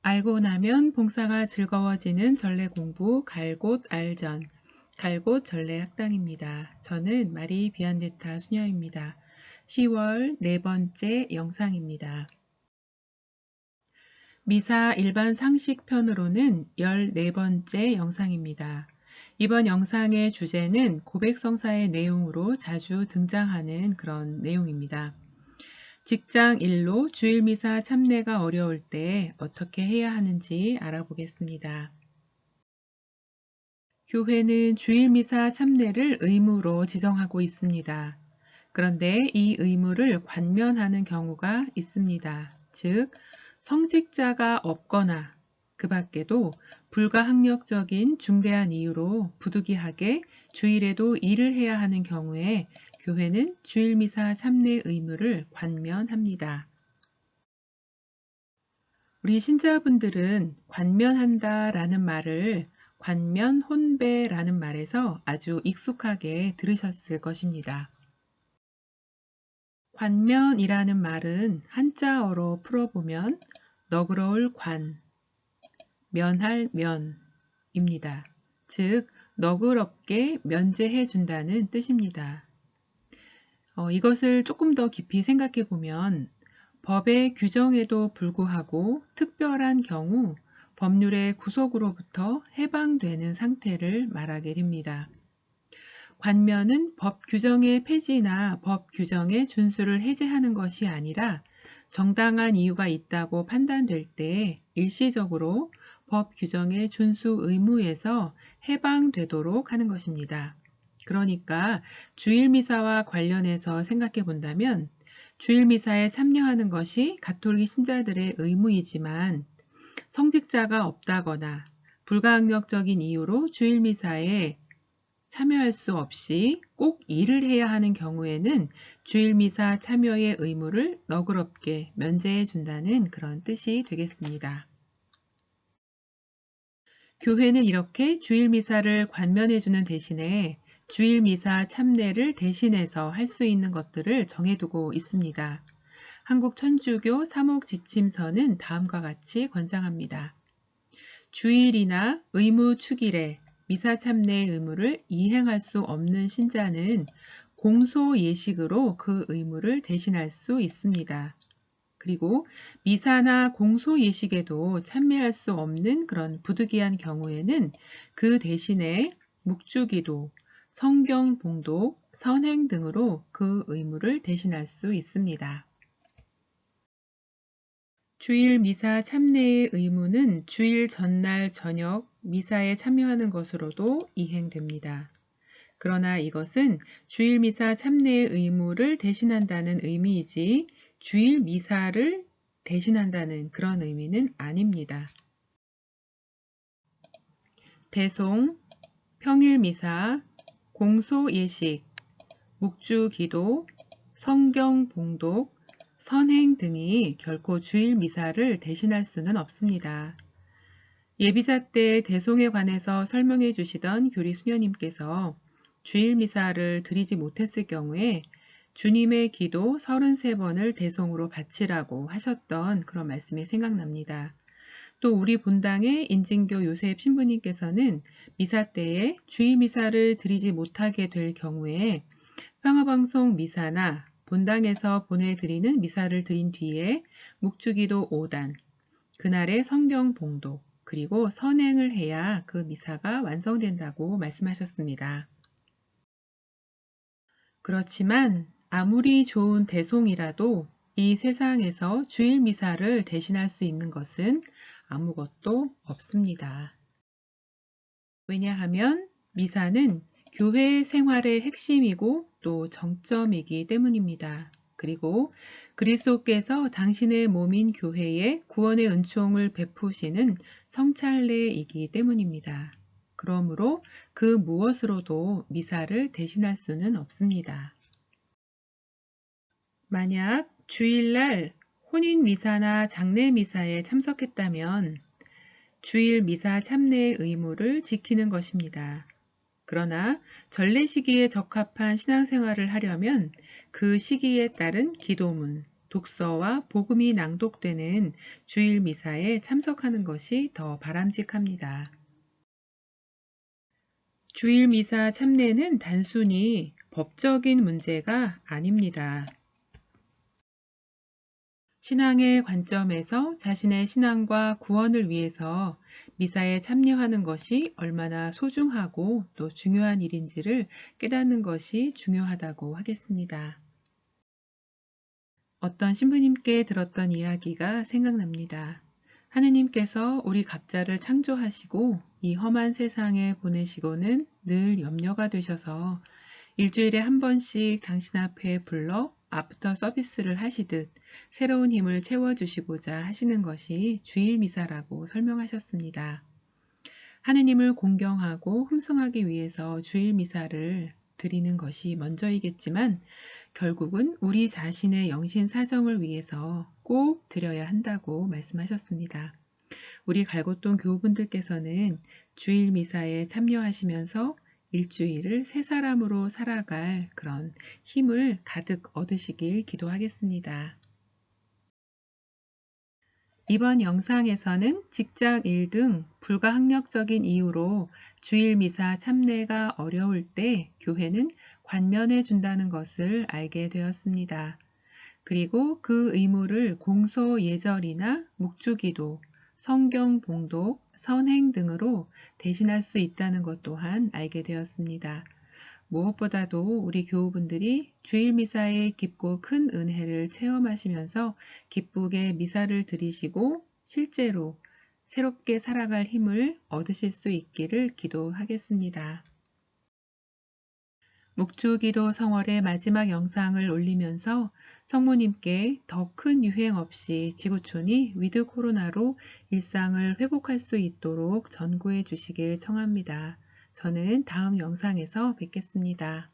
알고 나면 봉사가 즐거워지는 전래 공부 갈곳 알전 갈곳 전래 학당입니다. 저는 마리 비안데타 수녀입니다. 10월 네 번째 영상입니다. 미사 일반 상식 편으로는 14번째 영상입니다. 이번 영상의 주제는 고백성사의 내용으로 자주 등장하는 그런 내용입니다. 직장 일로 주일미사 참내가 어려울 때 어떻게 해야 하는지 알아보겠습니다. 교회는 주일미사 참내를 의무로 지정하고 있습니다. 그런데 이 의무를 관면하는 경우가 있습니다. 즉, 성직자가 없거나 그 밖에도 불가항력적인 중대한 이유로 부득이하게 주일에도 일을 해야 하는 경우에 교회는 주일미사 참내 의무를 관면합니다. 우리 신자분들은 관면한다라는 말을 관면혼배라는 말에서 아주 익숙하게 들으셨을 것입니다. 관면이라는 말은 한자어로 풀어보면 너그러울 관, 면할 면입니다. 즉, 너그럽게 면제해 준다는 뜻입니다. 이것을 조금 더 깊이 생각해 보면 법의 규정에도 불구하고 특별한 경우 법률의 구속으로부터 해방되는 상태를 말하게 됩니다. 관면은 법 규정의 폐지나 법 규정의 준수를 해제하는 것이 아니라 정당한 이유가 있다고 판단될 때 일시적으로 법 규정의 준수 의무에서 해방되도록 하는 것입니다. 그러니까 주일미사와 관련해서 생각해 본다면 주일미사에 참여하는 것이 가톨릭 신자들의 의무이지만 성직자가 없다거나 불가항력적인 이유로 주일미사에 참여할 수 없이 꼭 일을 해야 하는 경우에는 주일미사 참여의 의무를 너그럽게 면제해 준다는 그런 뜻이 되겠습니다. 교회는 이렇게 주일미사를 관면해 주는 대신에 주일미사 참례를 대신해서 할 수 있는 것들을 정해두고 있습니다. 한국천주교 사목지침서는 다음과 같이 권장합니다. 주일이나 의무축일에 미사 참례의 의무를 이행할 수 없는 신자는 공소예식으로 그 의무를 대신할 수 있습니다. 그리고 미사나 공소예식에도 참여할 수 없는 그런 부득이한 경우에는 그 대신에 묵주기도, 성경 봉독, 선행 등으로 그 의무를 대신할 수 있습니다. 주일 미사 참례의 의무는 주일 전날 저녁 미사에 참여하는 것으로도 이행됩니다. 그러나 이것은 주일 미사 참례의 의무를 대신한다는 의미이지 주일 미사를 대신한다는 그런 의미는 아닙니다. 대송, 평일미사, 공소예식, 묵주기도, 성경봉독, 선행 등이 결코 주일 미사를 대신할 수는 없습니다. 예비사 때 대송에 관해서 설명해 주시던 교리 수녀님께서 주일 미사를 드리지 못했을 경우에 주님의 기도 33번을 대송으로 바치라고 하셨던 그런 말씀이 생각납니다. 또 우리 본당의 인진교 요셉 신부님께서는 미사 때에 주일 미사를 드리지 못하게 될 경우에 평화방송 미사나 본당에서 보내드리는 미사를 드린 뒤에 묵주기도 5단, 그날의 성경 봉독, 그리고 선행을 해야 그 미사가 완성된다고 말씀하셨습니다. 그렇지만 아무리 좋은 대송이라도 이 세상에서 주일 미사를 대신할 수 있는 것은 아무것도 없습니다. 왜냐하면 미사는 교회 생활의 핵심이고 또 정점이기 때문입니다. 그리고 그리스도께서 당신의 몸인 교회에 구원의 은총을 베푸시는 성찰례이기 때문입니다. 그러므로 그 무엇으로도 미사를 대신할 수는 없습니다. 만약 주일날 혼인미사나 장례미사에 참석했다면 주일 미사 참례의 의무를 지키는 것입니다. 그러나 전례 시기에 적합한 신앙생활을 하려면 그 시기에 따른 기도문 독서와 복음이 낭독되는 주일 미사에 참석하는 것이 더 바람직합니다. 주일 미사 참례는 단순히 법적인 문제가 아닙니다. 신앙의 관점에서 자신의 신앙과 구원을 위해서 미사에 참여하는 것이 얼마나 소중하고 또 중요한 일인지를 깨닫는 것이 중요하다고 하겠습니다. 어떤 신부님께 들었던 이야기가 생각납니다. 하느님께서 우리 각자를 창조하시고 이 험한 세상에 보내시고는 늘 염려가 되셔서 일주일에 한 번씩 당신 앞에 불러 아프터 서비스를 하시듯 새로운 힘을 채워주시고자 하시는 것이 주일 미사라고 설명하셨습니다. 하느님을 공경하고 흠숭하기 위해서 주일 미사를 드리는 것이 먼저이겠지만 결국은 우리 자신의 영신 사정을 위해서 꼭 드려야 한다고 말씀하셨습니다. 우리 갈곶동 교우분들께서는 주일 미사에 참여하시면서 일주일을 새 사람으로 살아갈 그런 힘을 가득 얻으시길 기도하겠습니다. 이번 영상에서는 직장 일 등 불가항력적인 이유로 주일 미사 참례가 어려울 때 교회는 관면해 준다는 것을 알게 되었습니다. 그리고 그 의무를 공소 예절이나 묵주기도, 성경 봉독, 선행 등으로 대신할 수 있다는 것 또한 알게 되었습니다. 무엇보다도 우리 교우분들이 주일 미사의 깊고 큰 은혜를 체험하시면서 기쁘게 미사를 드리시고 실제로 새롭게 살아갈 힘을 얻으실 수 있기를 기도하겠습니다. 묵주기도 성월의 마지막 영상을 올리면서 성모님께 더 큰 유행 없이 지구촌이 위드 코로나로 일상을 회복할 수 있도록 전구해 주시길 청합니다. 저는 다음 영상에서 뵙겠습니다.